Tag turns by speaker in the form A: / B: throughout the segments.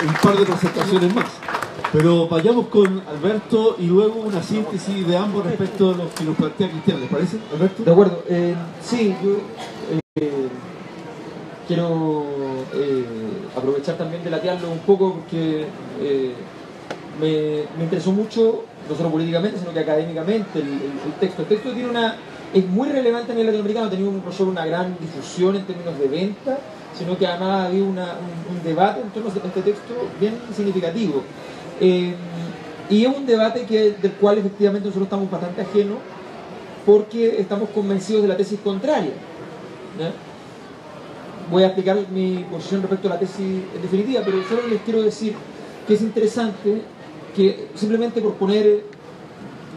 A: un par de presentaciones más. Pero vayamos con Alberto y luego una síntesis de ambos respecto a lo que nos plantea Cristian. ¿Les parece, Alberto?
B: De acuerdo. Sí, yo quiero aprovechar también de latearlo un poco porque me interesó mucho, no solo políticamente, sino que académicamente, el texto. El texto es muy relevante a nivel latinoamericano, ha tenido no solo una gran difusión en términos de venta, sino que además ha habido un debate en torno a este texto bien significativo. Y es un debate del cual efectivamente nosotros estamos bastante ajenos porque estamos convencidos de la tesis contraria, ¿ya? Voy a explicar mi posición respecto a la tesis en definitiva, pero solo les quiero decir que es interesante que simplemente por poner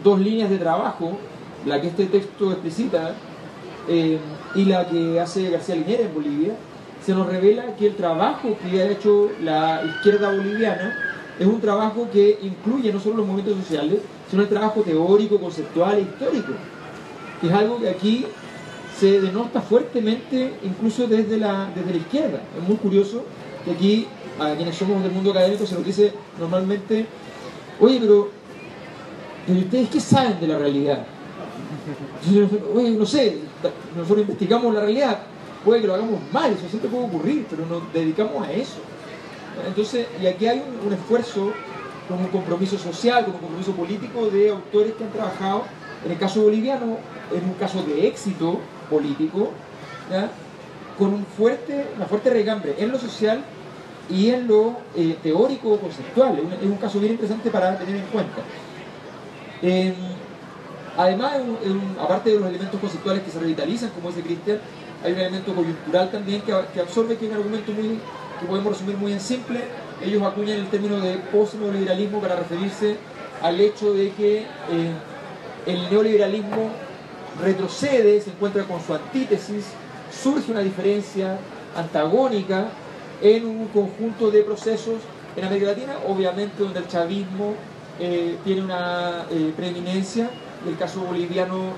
B: dos líneas de trabajo, la que este texto explicita y la que hace García Linera en Bolivia, se nos revela que el trabajo que ha hecho la izquierda boliviana es un trabajo que incluye no solo los movimientos sociales, sino el trabajo teórico, conceptual e histórico, que es algo que aquí se denota fuertemente incluso desde la izquierda. Es muy curioso que aquí a quienes somos del mundo académico se nos dice normalmente: oye, pero ¿ustedes qué saben de la realidad? Oye, no sé, nosotros investigamos la realidad, puede que lo hagamos mal, eso siempre puede ocurrir, pero nos dedicamos a eso. Entonces, y aquí hay un esfuerzo como un compromiso social, como un compromiso político de autores que han trabajado, en el caso boliviano, en un caso de éxito político, ¿ya? Con una fuerte regambre en lo social y en lo teórico conceptual. Es un caso bien interesante para tener en cuenta. Además, aparte de los elementos conceptuales que se revitalizan, como dice Cristian, hay un elemento coyuntural también que absorbe, que es un argumento que podemos resumir muy en simple. Ellos acuñan el término de post-neoliberalismo para referirse al hecho de que el neoliberalismo retrocede, se encuentra con su antítesis, surge una diferencia antagónica en un conjunto de procesos en América Latina, obviamente donde el chavismo tiene una preeminencia, y el caso boliviano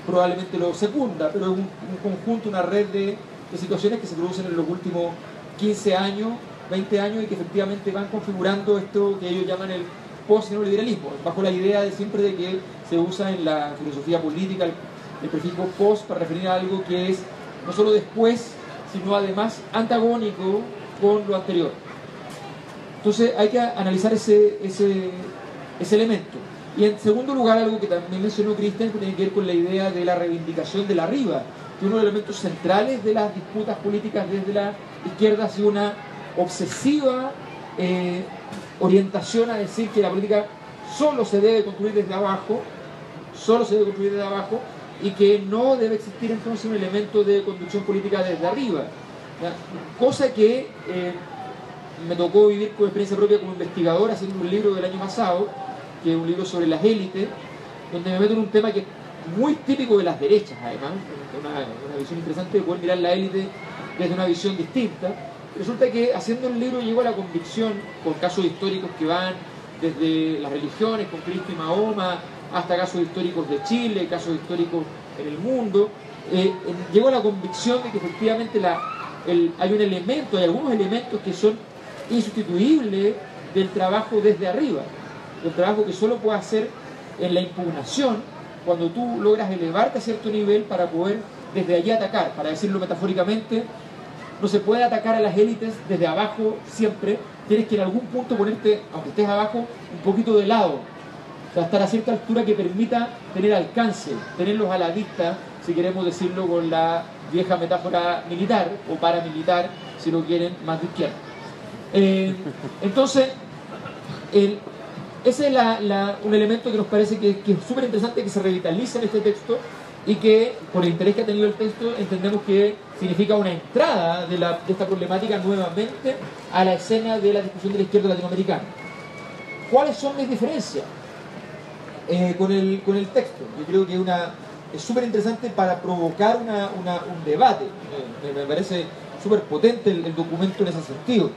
B: probablemente lo secunda, pero es un conjunto, una red de situaciones que se producen en los últimos 15 años, 20 años y que efectivamente van configurando esto que ellos llaman el post-neoliberalismo, bajo la idea de siempre de que se usa en la filosofía política el prefijo post para referir a algo que es no solo después, sino además antagónico con lo anterior. Entonces hay que analizar ese elemento. Y en segundo lugar, algo que también mencionó Cristian, que tiene que ver con la idea de la reivindicación de la arriba, que uno de los elementos centrales de las disputas políticas desde la izquierda ha sido una obsesiva orientación a decir que la política solo se debe construir desde abajo, y que no debe existir entonces un elemento de conducción política desde arriba, ¿ya? Cosa que me tocó vivir con experiencia propia como investigador haciendo un libro del año pasado, que es un libro sobre las élites, donde me meto en un tema que es muy típico de las derechas, además, una visión interesante de poder mirar la élite desde una visión distinta. Resulta que haciendo el libro llego a la convicción, con casos históricos que van desde las religiones, con Cristo y Mahoma, hasta casos históricos de Chile, casos históricos en el mundo, llego a la convicción de que efectivamente hay algunos elementos que son insustituibles del trabajo desde arriba, del trabajo que solo puede hacer en la impugnación, cuando tú logras elevarte a cierto nivel para poder desde allí atacar. Para decirlo metafóricamente, no se puede atacar a las élites desde abajo siempre, tienes que en algún punto ponerte, aunque estés abajo, un poquito de lado, o sea, estar a cierta altura que permita tener alcance, tenerlos a la vista, si queremos decirlo con la vieja metáfora militar o paramilitar, si lo quieren, más de izquierda. Entonces, ese es un elemento que nos parece que es súper interesante, que se revitaliza en este texto y que, por el interés que ha tenido el texto, entendemos que significa una entrada de esta problemática nuevamente a la escena de la discusión de la izquierda latinoamericana. ¿Cuáles son mis diferencias con el texto? Yo creo que es súper interesante para provocar un debate. Me parece súper potente el documento en ese sentido.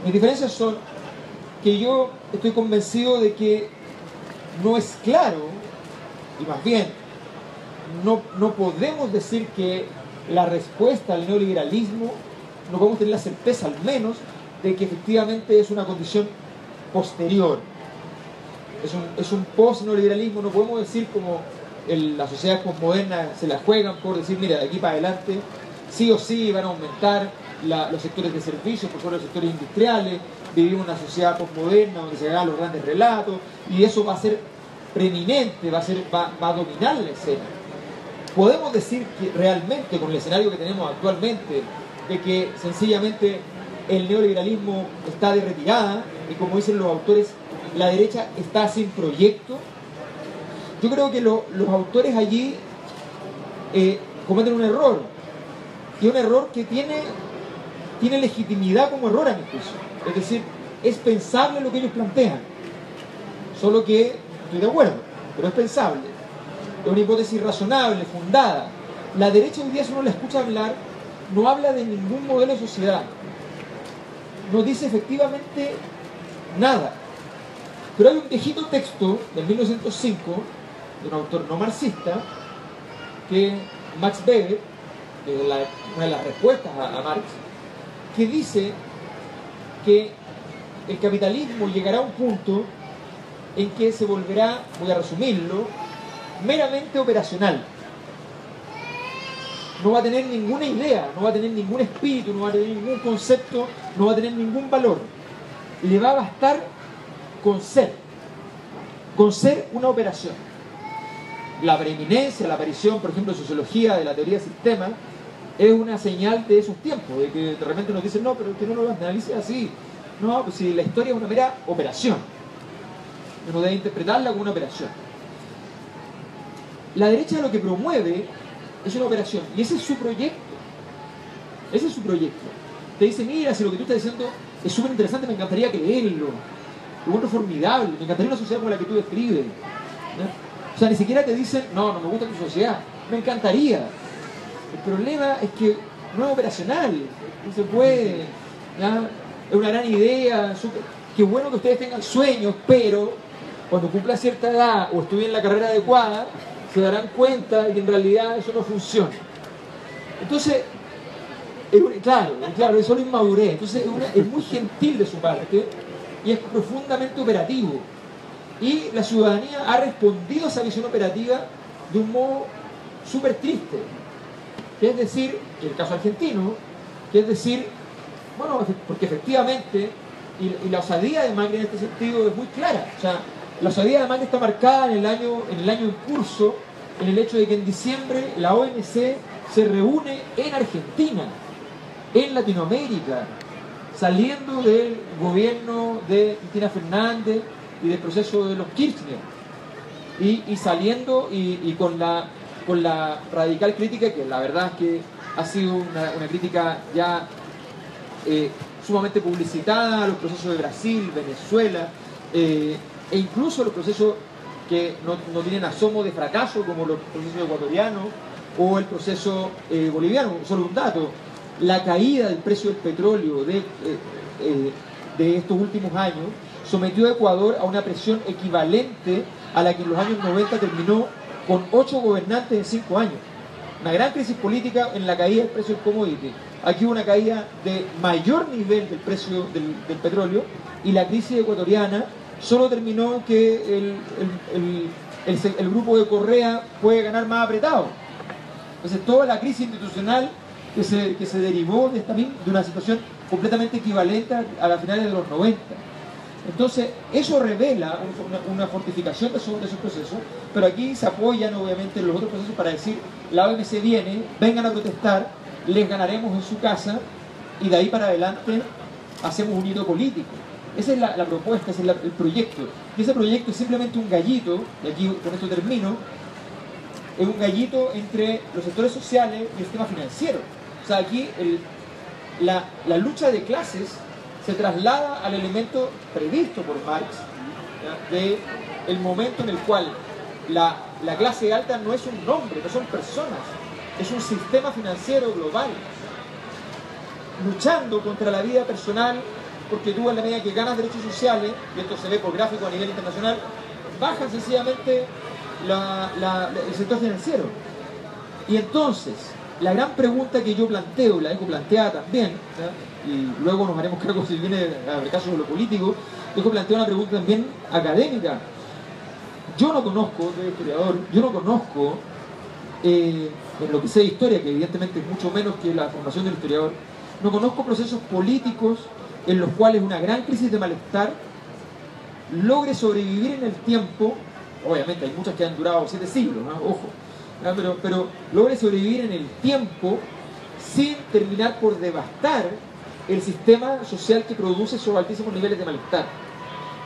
B: Mis diferencias son que yo estoy convencido de que no es claro, y más bien no podemos decir que la respuesta al neoliberalismo, no podemos tener la certeza al menos de que efectivamente es una condición posterior. Es un post-neoliberalismo. No podemos decir como las sociedades postmodernas se la juegan por decir, mira, de aquí para adelante sí o sí van a aumentar los sectores de servicios, por sobre los sectores industriales. Vivimos una sociedad postmoderna donde se hagan los grandes relatos y eso va a ser preeminente, va a dominar la escena. Podemos decir que realmente con el escenario que tenemos actualmente de que sencillamente el neoliberalismo está de retirada y, como dicen los autores, la derecha está sin proyecto. Yo creo que los autores allí cometen un error, y un error que tiene legitimidad como error a mi juicio. Es decir, es pensable lo que ellos plantean, solo que estoy de acuerdo, pero es pensable, es una hipótesis razonable, fundada. La derecha hoy día, si uno la escucha hablar, no habla de ningún modelo de sociedad, no dice efectivamente nada. Pero hay un viejito texto de 1905 de un autor no marxista, que Max Weber, una de las respuestas a Marx, que dice que el capitalismo llegará a un punto en que se volverá, voy a resumirlo, meramente operacional. No va a tener ninguna idea, no va a tener ningún espíritu, no va a tener ningún concepto, no va a tener ningún valor. Le va a bastar con ser una operación. La preeminencia, la aparición, por ejemplo, de sociología, de la teoría del sistema, es una señal de esos tiempos, de que de repente nos dicen, no, pero que no lo analice así. No, pues si la historia es una mera operación, uno debe interpretarla como una operación. La derecha lo que promueve es una operación, y ese es su proyecto. Ese es su proyecto. Te dice, mira, si lo que tú estás diciendo es súper interesante, me encantaría creerlo. Lo bueno, formidable, me encantaría una sociedad como la que tú describes. ¿No? O sea, ni siquiera te dicen, no me gusta tu sociedad, me encantaría. El problema es que no es operacional, no se puede. ¿Ya? Es una gran idea, qué bueno que ustedes tengan sueños, pero cuando cumpla cierta edad o estudien la carrera adecuada, se darán cuenta de que en realidad eso no funciona. Entonces, claro, es solo inmadurez. Entonces es muy gentil de su parte y es profundamente operativo. Y la ciudadanía ha respondido a esa visión operativa de un modo súper triste. Que es decir, en el caso argentino, que es decir, bueno, porque efectivamente, y la osadía de Macri en este sentido es muy clara. O sea, la osadía de Macri está marcada en el año en curso, en el hecho de que en diciembre la OMC se reúne en Argentina, en Latinoamérica, saliendo del gobierno de Cristina Fernández y del proceso de los Kirchner, y saliendo y con la radical crítica, que la verdad es que ha sido una crítica ya sumamente publicitada a los procesos de Brasil, Venezuela, e incluso los procesos que no tienen asomo de fracaso, como los procesos ecuatorianos o el proceso boliviano. Solo un dato: la caída del precio del petróleo de estos últimos años sometió a Ecuador a una presión equivalente a la que en los años 90 terminó con 8 gobernantes en 5 años. Una gran crisis política en la caída del precio del commodity. Aquí hubo una caída de mayor nivel del precio del petróleo, y la crisis ecuatoriana solo terminó que el grupo de Correa puede ganar más apretado. Entonces toda la crisis institucional que se derivó de una situación completamente equivalente a las finales de los 90. Entonces eso revela una fortificación de esos procesos, pero aquí se apoyan obviamente los otros procesos para decir, la OMC viene, vengan a protestar, les ganaremos en su casa, y de ahí para adelante hacemos un hito político. Esa es la propuesta, ese es el proyecto. Y ese proyecto es simplemente un gallito, y aquí con esto termino, es un gallito entre los sectores sociales y el sistema financiero. O sea, aquí la lucha de clases se traslada al elemento previsto por Marx, ¿ya? De el momento en el cual la clase alta no es un nombre, no son personas, es un sistema financiero global, luchando contra la vida personal, porque tú, en la medida que ganas derechos sociales, y esto se ve por gráfico a nivel internacional, baja sencillamente el sector financiero. Y entonces, la gran pregunta que yo planteo, y la dejo planteada también, ¿ya? Y luego nos haremos cargo si viene el caso de lo político, dejo planteada una pregunta también académica. Yo no conozco, soy historiador, yo no conozco, en lo que sé de historia, que evidentemente es mucho menos que la formación del historiador, no conozco procesos políticos en los cuales una gran crisis de malestar logre sobrevivir en el tiempo. Obviamente hay muchas que han durado 7 siglos, ¿no? Ojo, ¿no? Pero logre sobrevivir en el tiempo sin terminar por devastar el sistema social que produce esos altísimos niveles de malestar.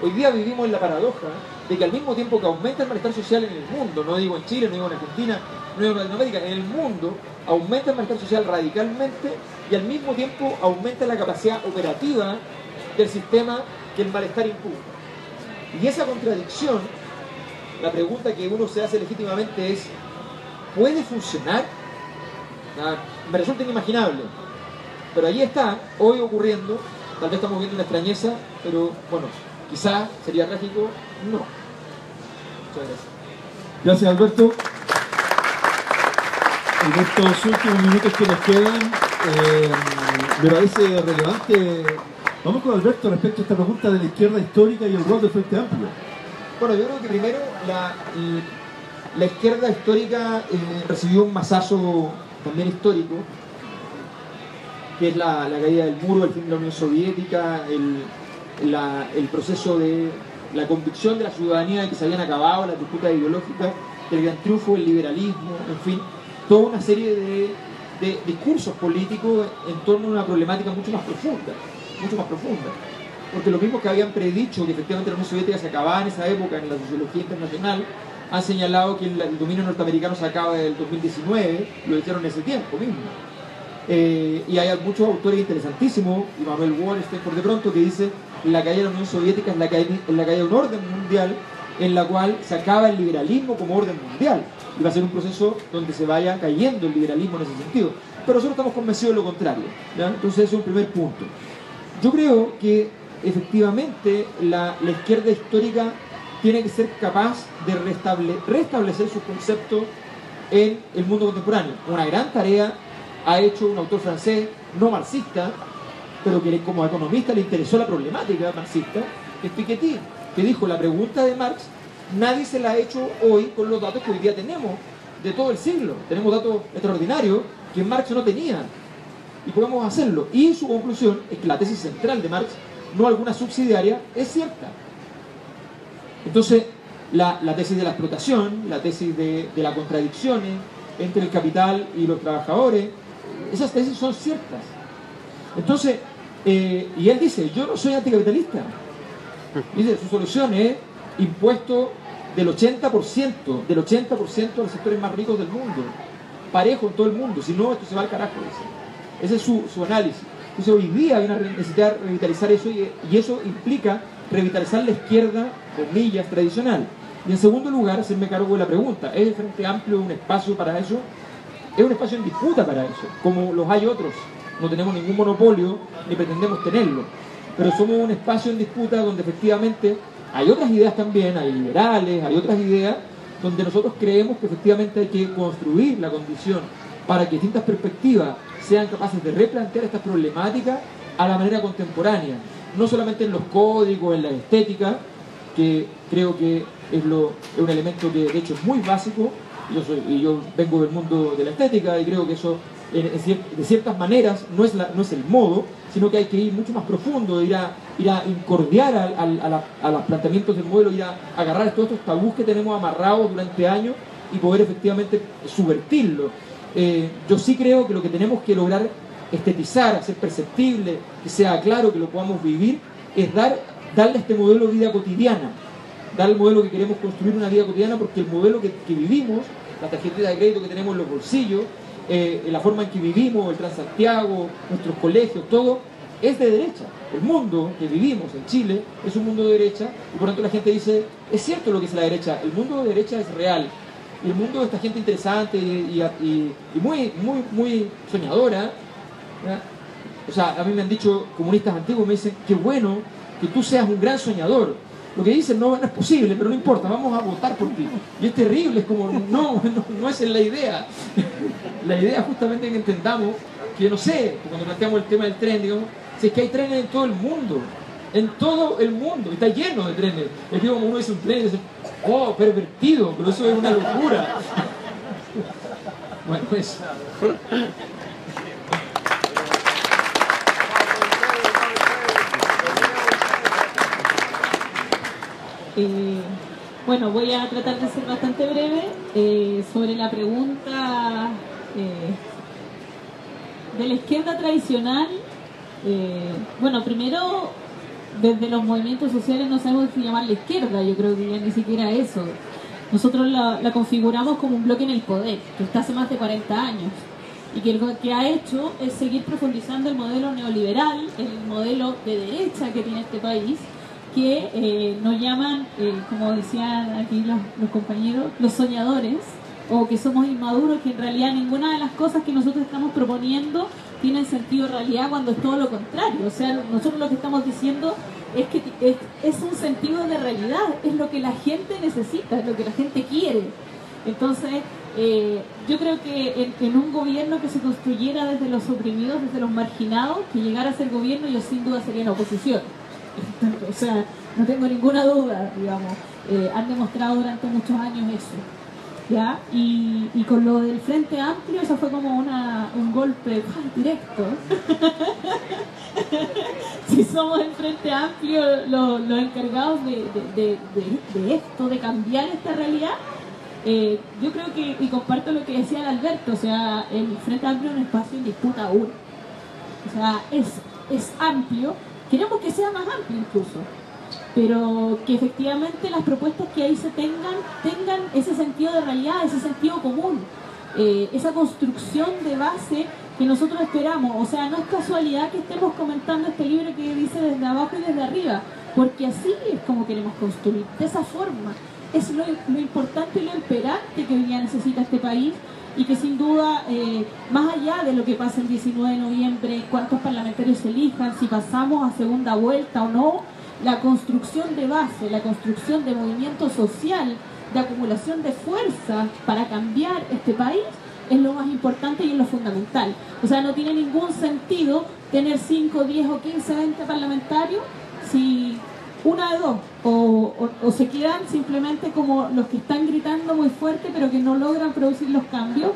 B: Hoy día vivimos en la paradoja de que al mismo tiempo que aumenta el malestar social en el mundo, no digo en Chile, no digo en Argentina, no digo en Latinoamérica, en el mundo aumenta el malestar social radicalmente y al mismo tiempo aumenta la capacidad operativa del sistema que el malestar imputa. Y esa contradicción, la pregunta que uno se hace legítimamente es, ¿puede funcionar? Me resulta inimaginable, pero ahí está, hoy ocurriendo. Tal vez estamos viendo una extrañeza, pero bueno, quizás sería trágico, no. Muchas gracias.
A: Gracias, Alberto. En estos últimos minutos que nos quedan, me parece relevante. Vamos con Alberto respecto a esta pregunta de la izquierda histórica y el rol del Frente Amplio.
B: Bueno, yo creo que primero la izquierda histórica recibió un mazazo también histórico, que es la caída del muro, el fin de la Unión Soviética, el proceso de la convicción de la ciudadanía de que se habían acabado las disputas ideológicas, el gran triunfo del liberalismo, en fin, toda una serie de discursos políticos en torno a una problemática mucho más profunda, porque los mismos que habían predicho que efectivamente la Unión Soviética se acababa en esa época en la sociología internacional han señalado que el dominio norteamericano se acaba en el 2019, lo dijeron en ese tiempo mismo. Y hay muchos autores interesantísimos, Immanuel Wallerstein por de pronto, que dice que la caída de la Unión Soviética es la caída de un orden mundial en la cual se acaba el liberalismo como orden mundial y va a ser un proceso donde se vaya cayendo el liberalismo en ese sentido, pero nosotros estamos convencidos de lo contrario, ¿ya? Entonces ese es un primer punto. Yo creo que efectivamente la izquierda histórica tiene que ser capaz de restablecer sus conceptos en el mundo contemporáneo. Una gran tarea ha hecho un autor francés no marxista, pero que como economista le interesó la problemática marxista, que es Piketty, que dijo: la pregunta de Marx nadie se la ha hecho hoy con los datos que hoy día tenemos de todo el siglo. Tenemos datos extraordinarios que Marx no tenía y podemos hacerlo. Y su conclusión es que la tesis central de Marx, no alguna subsidiaria, es cierta. Entonces la tesis de la explotación, la tesis de las contradicciones entre el capital y los trabajadores, esas tesis son ciertas. Entonces, y él dice: yo no soy anticapitalista. Dice, su solución es impuesto del 80% a los sectores más ricos del mundo, parejo en todo el mundo, si no esto se va al carajo, dice. Ese es su análisis. Entonces hoy día hay una necesidad de revitalizar eso y eso implica revitalizar la izquierda, comillas, tradicional. Y en segundo lugar, hacerme cargo de la pregunta: ¿es el Frente Amplio un espacio para eso? Es un espacio en disputa para eso, como los hay otros. No tenemos ningún monopolio, ni pretendemos tenerlo. Pero somos un espacio en disputa donde efectivamente hay otras ideas también, hay liberales, hay otras ideas, donde nosotros creemos que efectivamente hay que construir la condición para que distintas perspectivas sean capaces de replantear estas problemáticas a la manera contemporánea. No solamente en los códigos, en la estética, que creo que es un elemento que de hecho es muy básico. Yo vengo del mundo de la estética y creo que eso de ciertas maneras no es el modo, sino que hay que ir mucho más profundo, ir a incordiar a los planteamientos del modelo, ir a agarrar todos estos tabús que tenemos amarrados durante años y poder efectivamente subvertirlo. Yo sí creo que lo que tenemos que lograr estetizar, hacer perceptible, que sea claro, que lo podamos vivir, es darle a este modelo vida cotidiana, dar el modelo que queremos construir, una vida cotidiana, porque el modelo que vivimos, la tarjeta de crédito que tenemos en los bolsillos, la forma en que vivimos, el Transantiago, nuestros colegios, todo es de derecha. El mundo que vivimos en Chile es un mundo de derecha y por lo tanto la gente dice: es cierto lo que dice la derecha, el mundo de derecha es real. Y el mundo de esta gente interesante y muy, muy, muy soñadora, ¿verdad? O sea, a mí me han dicho comunistas antiguos, me dicen: qué bueno que tú seas un gran soñador, lo que dicen no es posible, pero no importa, vamos a votar por ti. Y es terrible, es como, no esa es la idea. La idea justamente es que entendamos que, no sé, cuando planteamos el tema del tren, digamos, si es que hay trenes en todo el mundo, y está lleno de trenes. Es que como uno dice un tren, dice, oh, pervertido, pero eso es una locura. Bueno, pues...
C: Bueno, voy a tratar de ser bastante breve sobre la pregunta de la izquierda tradicional. Bueno, primero, desde los movimientos sociales no sabemos si llamarla izquierda, yo creo que ya ni siquiera eso. Nosotros la configuramos como un bloque en el poder, que está hace más de 40 años, y que lo que ha hecho es seguir profundizando el modelo neoliberal, el modelo de derecha que tiene este país, que nos llaman, como decían aquí los compañeros, los soñadores, o que somos inmaduros, que en realidad ninguna de las cosas que nosotros estamos proponiendo tienen sentido en realidad, cuando es todo lo contrario. O sea, nosotros lo que estamos diciendo es que es un sentido de realidad, es lo que la gente necesita, es lo que la gente quiere. Entonces, yo creo que en un gobierno que se construyera desde los oprimidos, desde los marginados, que llegara a ser gobierno, yo sin duda sería en oposición. O sea, no tengo ninguna duda, digamos. Han demostrado durante muchos años eso, ¿ya? Y con lo del Frente Amplio, eso fue como un golpe directo. Si somos el Frente Amplio los encargados de esto, de cambiar esta realidad, yo creo que, y comparto lo que decía el Alberto, o sea, el Frente Amplio es un espacio en disputa aún. O sea, es amplio. Queremos que sea más amplio incluso, pero que efectivamente las propuestas que ahí se tengan ese sentido de realidad, ese sentido común, esa construcción de base que nosotros esperamos. O sea, no es casualidad que estemos comentando este libro que dice desde abajo y desde arriba, porque así es como queremos construir, de esa forma. Es lo importante y lo imperante que hoy día necesita este país, y que sin duda, más allá de lo que pasa el 19 de noviembre, cuántos parlamentarios se elijan, si pasamos a segunda vuelta o no, la construcción de base, la construcción de movimiento social, de acumulación de fuerza para cambiar este país, es lo más importante y es lo fundamental. O sea, no tiene ningún sentido tener 5, 10 o 15, 20 parlamentarios si una de dos, o se quedan simplemente como los que están gritando muy fuerte pero que no logran producir los cambios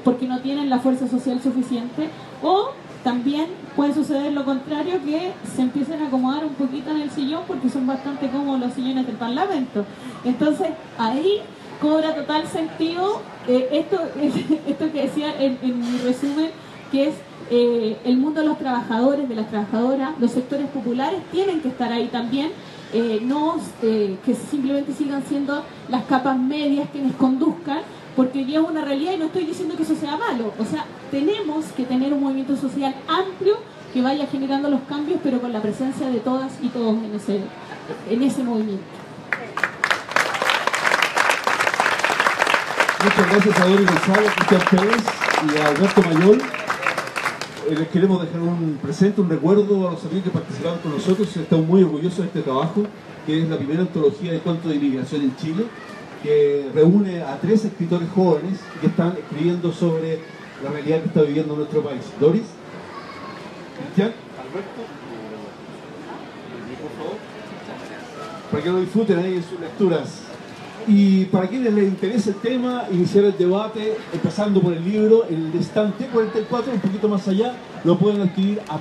C: porque no tienen la fuerza social suficiente, o también puede suceder lo contrario, que se empiecen a acomodar un poquito en el sillón porque son bastante cómodos los sillones del Parlamento. Entonces ahí cobra total sentido esto que decía en mi resumen, que es el mundo de los trabajadores, de las trabajadoras, los sectores populares tienen que estar ahí también, que simplemente sigan siendo las capas medias quienes conduzcan, porque hoy día es una realidad y no estoy diciendo que eso sea malo. O sea, tenemos que tener un movimiento social amplio que vaya generando los cambios, pero con la presencia de todas y todos en ese movimiento.
A: Muchas gracias a Doris González, Cristian Pérez y a Alberto Mayol. Les queremos dejar un presente, un recuerdo a los amigos que participaron con nosotros. Estamos muy orgullosos de este trabajo, que es la primera antología de cuentos de inmigración en Chile, que reúne a 3 escritores jóvenes que están escribiendo sobre la realidad que está viviendo nuestro país. Doris, Cristian, Alberto, por favor, para que lo disfruten ahí en sus lecturas. Y para quienes les interese el tema, iniciar el debate, empezando por el libro, el estante 44, un poquito más allá, lo pueden adquirir a